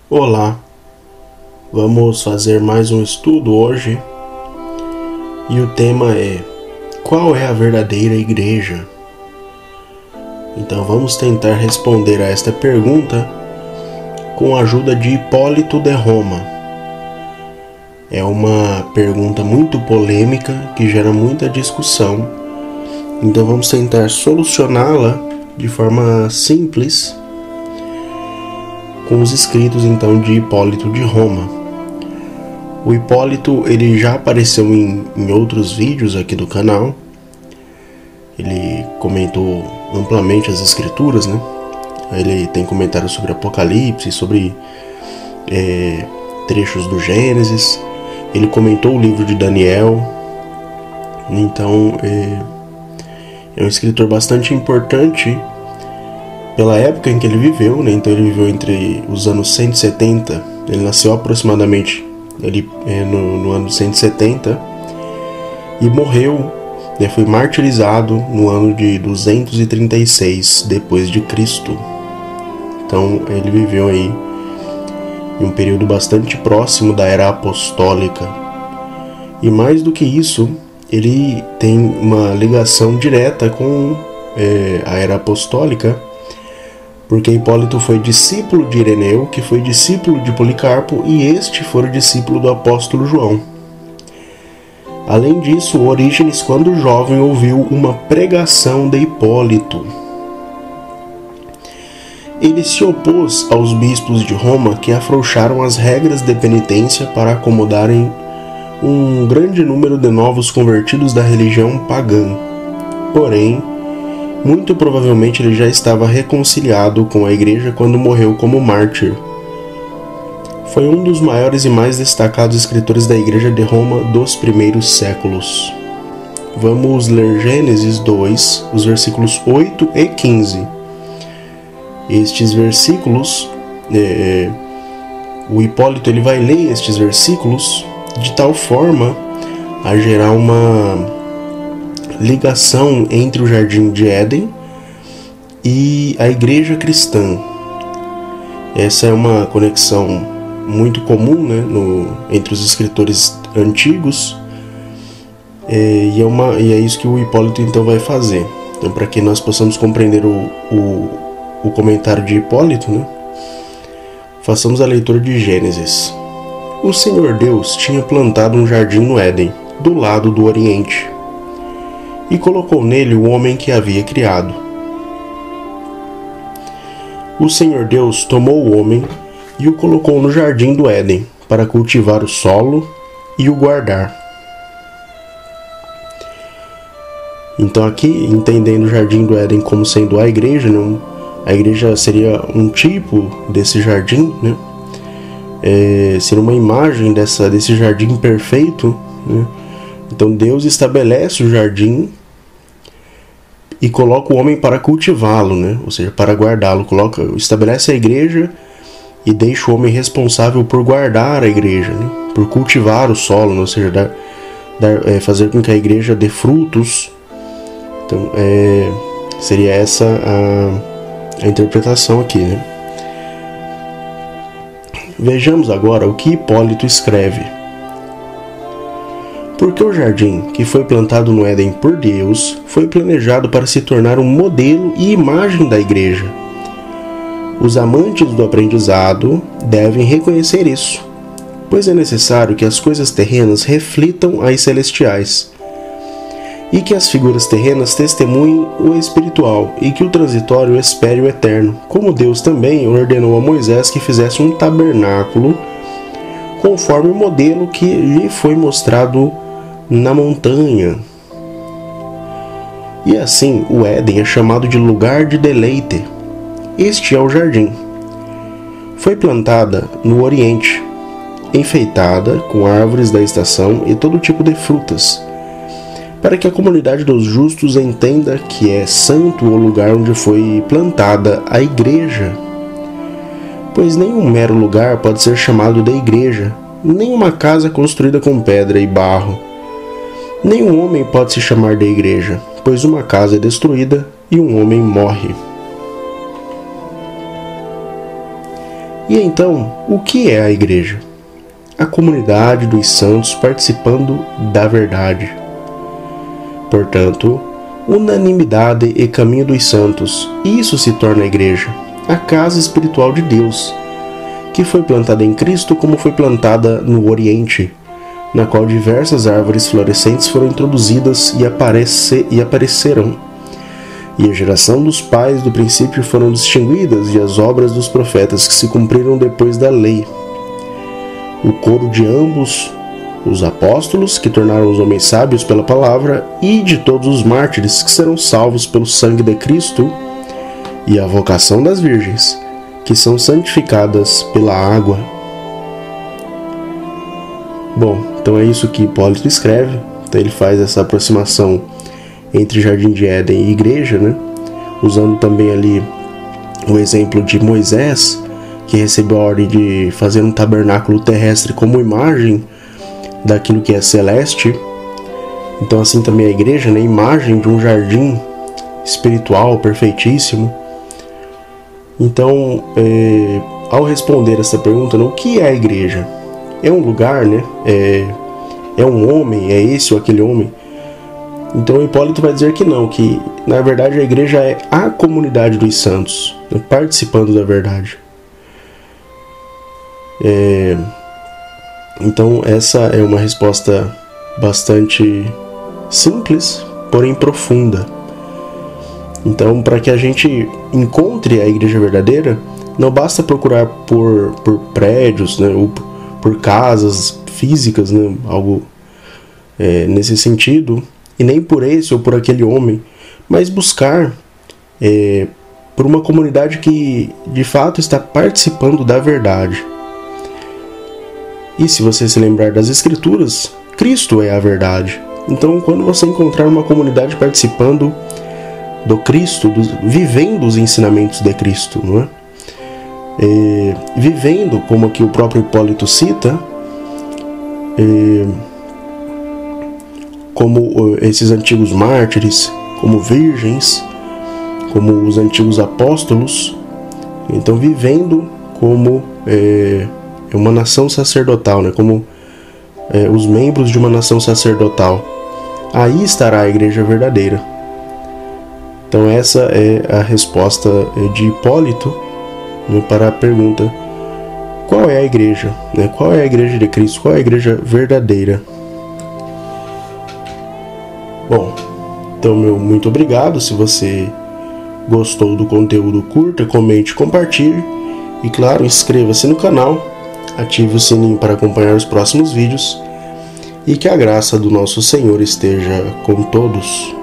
Olá, vamos fazer mais um estudo hoje e o tema é: qual é a verdadeira igreja? Então vamos tentar responder a esta pergunta com a ajuda de Hipólito de Roma. É uma pergunta muito polêmica que gera muita discussão, então vamos tentar solucioná-la de forma simples com os escritos então de Hipólito de Roma. O Hipólito ele já apareceu em outros vídeos aqui do canal. Ele comentou amplamente as escrituras, né? Ele tem comentários sobre Apocalipse, sobre trechos do Gênesis. Ele comentou o livro de Daniel. Então é um escritor bastante importante pela época em que ele viveu, né? Então ele viveu entre os anos 170, ele nasceu aproximadamente no ano 170 e morreu, né? Foi martirizado no ano de 236 depois de Cristo. Então ele viveu aí em um período bastante próximo da era apostólica. E mais do que isso, ele tem uma ligação direta com a era apostólica, porque Hipólito foi discípulo de Ireneu, que foi discípulo de Policarpo, e este foi discípulo do apóstolo João. Além disso, Orígenes, quando jovem, ouviu uma pregação de Hipólito. Ele se opôs aos bispos de Roma que afrouxaram as regras de penitência para acomodarem um grande número de novos convertidos da religião pagã. Porém, muito provavelmente ele já estava reconciliado com a igreja quando morreu como mártir. Foi um dos maiores e mais destacados escritores da igreja de Roma dos primeiros séculos. Vamos ler Gênesis 2, os versículos 8 e 15. Estes versículos, o Hipólito ele vai ler estes versículos de tal forma a gerar uma ligação entre o Jardim de Éden e a igreja cristã. Essa é uma conexão muito comum, né, entre os escritores antigos, e é isso que o Hipólito então vai fazer. Então, para que nós possamos compreender o comentário de Hipólito, né, façamos a leitura de Gênesis. O Senhor Deus tinha plantado um jardim no Éden, do lado do Oriente, e colocou nele o homem que havia criado. O Senhor Deus tomou o homem e o colocou no jardim do Éden para cultivar o solo e o guardar. Então aqui, entendendo o jardim do Éden como sendo a igreja, né? A igreja seria um tipo desse jardim, né? Seria uma imagem desse jardim perfeito, né? Então Deus estabelece o jardim e coloca o homem para cultivá-lo, né? Ou seja, para guardá-lo. Estabelece a igreja e deixa o homem responsável por guardar a igreja, né? Por cultivar o solo, né? Ou seja, fazer com que a igreja dê frutos. Então, seria essa a interpretação aqui, né? Vejamos agora o que Hipólito escreve. Porque o jardim, que foi plantado no Éden por Deus, foi planejado para se tornar um modelo e imagem da igreja. Os amantes do aprendizado devem reconhecer isso, pois é necessário que as coisas terrenas reflitam as celestiais, e que as figuras terrenas testemunhem o espiritual, e que o transitório espere o eterno, como Deus também ordenou a Moisés que fizesse um tabernáculo, conforme o modelo que lhe foi mostrado na montanha. E assim o Éden é chamado de lugar de deleite. Este é o jardim. Foi plantada no Oriente, enfeitada com árvores da estação e todo tipo de frutas, para que a comunidade dos justos entenda que é santo o lugar onde foi plantada a igreja. Pois nenhum mero lugar pode ser chamado de igreja, nem uma casa construída com pedra e barro. Nenhum homem pode se chamar de igreja, pois uma casa é destruída e um homem morre. E então, o que é a igreja? A comunidade dos santos participando da verdade. Portanto, unanimidade e caminho dos santos, isso se torna a igreja, a casa espiritual de Deus, que foi plantada em Cristo como foi plantada no Oriente, na qual diversas árvores florescentes foram introduzidas e apareceram. E a geração dos pais do princípio foram distinguidas, e as obras dos profetas que se cumpriram depois da lei. O coro de ambos, os apóstolos, que tornaram os homens sábios pela palavra, e de todos os mártires, que serão salvos pelo sangue de Cristo, e a vocação das virgens, que são santificadas pela água. Bom, então é isso que Hipólito escreve. Então ele faz essa aproximação entre Jardim de Éden e igreja, né? Usando também ali o exemplo de Moisés, que recebeu a ordem de fazer um tabernáculo terrestre como imagem daquilo que é celeste. Então assim também a igreja, né? Imagem de um jardim espiritual perfeitíssimo. Então, ao responder essa pergunta, né, o que é a igreja? É um lugar, né? É um homem? É esse ou aquele homem? Então Hipólito vai dizer que não, que na verdade a igreja é a comunidade dos santos, né, participando da verdade. Então essa é uma resposta bastante simples, porém profunda. Então, para que a gente encontre a igreja verdadeira, não basta procurar por prédios, né, ou por casas físicas, né, algo nesse sentido, e nem por esse ou por aquele homem, mas buscar por uma comunidade que de fato está participando da verdade. E se você se lembrar das Escrituras, Cristo é a verdade. Então, quando você encontrar uma comunidade participando do Cristo, vivendo os ensinamentos de Cristo, não é? Vivendo, como aqui o próprio Hipólito cita, como esses antigos mártires, como virgens, como os antigos apóstolos, então vivendo como uma nação sacerdotal, né? Como os membros de uma nação sacerdotal, aí estará a igreja verdadeira. Então essa é a resposta de Hipólito, né, para a pergunta: qual é a igreja? Né? Qual é a igreja de Cristo? Qual é a igreja verdadeira? Bom, então meu muito obrigado. Se você gostou do conteúdo, curta, comente, compartilhe. E claro, inscreva-se no canal, ative o sininho para acompanhar os próximos vídeos. E que a graça do nosso Senhor esteja com todos.